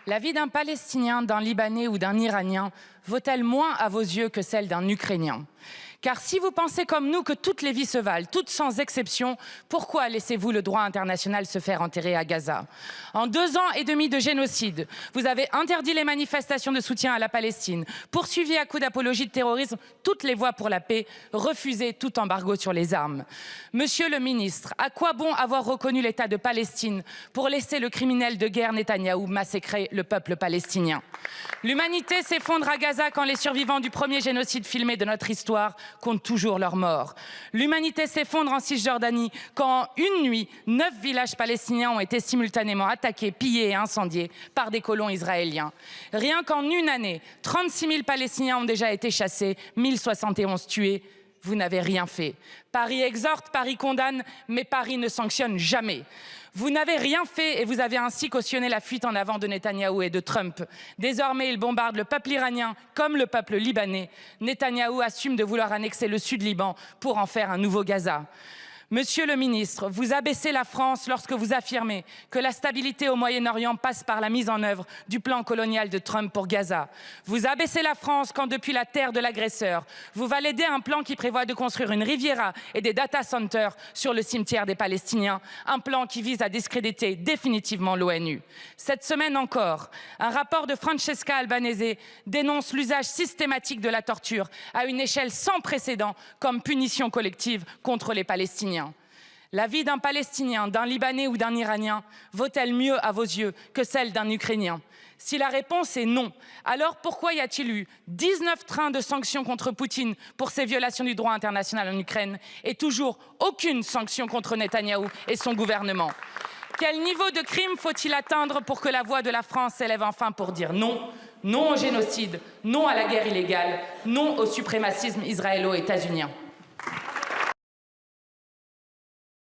La vie d'un Palestinien, d'un Libanais ou d'un Iranien vaut-elle moins à vos yeux que celle d'un Ukrainien? Car si vous pensez comme nous que toutes les vies se valent, toutes sans exception, pourquoi laissez-vous le droit international se faire enterrer à Gaza? En 2 ans et demi de génocide, vous avez interdit les manifestations de soutien à la Palestine, poursuivi à coups d'apologie de terrorisme toutes les voies pour la paix, refusé tout embargo sur les armes. Monsieur le ministre, à quoi bon avoir reconnu l'État de Palestine pour laisser le criminel de guerre Netanyahou massacrer le peuple palestinien? L'humanité s'effondre à Gaza quand les survivants du premier génocide filmé de notre histoire comptent toujours leurs morts. L'humanité s'effondre en Cisjordanie quand, en une nuit, 9 villages palestiniens ont été simultanément attaqués, pillés et incendiés par des colons israéliens. Rien qu'en une année, 36 000 Palestiniens ont déjà été chassés, 1071 tués. Vous n'avez rien fait. Paris exhorte, Paris condamne, mais Paris ne sanctionne jamais. Vous n'avez rien fait et vous avez ainsi cautionné la fuite en avant de Netanyahou et de Trump. Désormais, il bombarde le peuple iranien comme le peuple libanais. Netanyahou assume de vouloir annexer le Sud-Liban pour en faire un nouveau Gaza. Monsieur le ministre, vous abaissez la France lorsque vous affirmez que la stabilité au Moyen-Orient passe par la mise en œuvre du plan colonial de Trump pour Gaza. Vous abaissez la France quand, depuis la terre de l'agresseur, vous validez un plan qui prévoit de construire une Riviera et des data centers sur le cimetière des Palestiniens, un plan qui vise à discréditer définitivement l'ONU. Cette semaine encore, un rapport de Francesca Albanese dénonce l'usage systématique de la torture à une échelle sans précédent comme punition collective contre les Palestiniens. La vie d'un Palestinien, d'un Libanais ou d'un Iranien vaut-elle mieux à vos yeux que celle d'un Ukrainien? Si la réponse est non, alors pourquoi y a-t-il eu 19 trains de sanctions contre Poutine pour ses violations du droit international en Ukraine et toujours aucune sanction contre Netanyahou et son gouvernement? Quel niveau de crime faut-il atteindre pour que la voix de la France s'élève enfin pour dire non? Non au génocide, non à la guerre illégale, non au suprémacisme israélo-états-unien.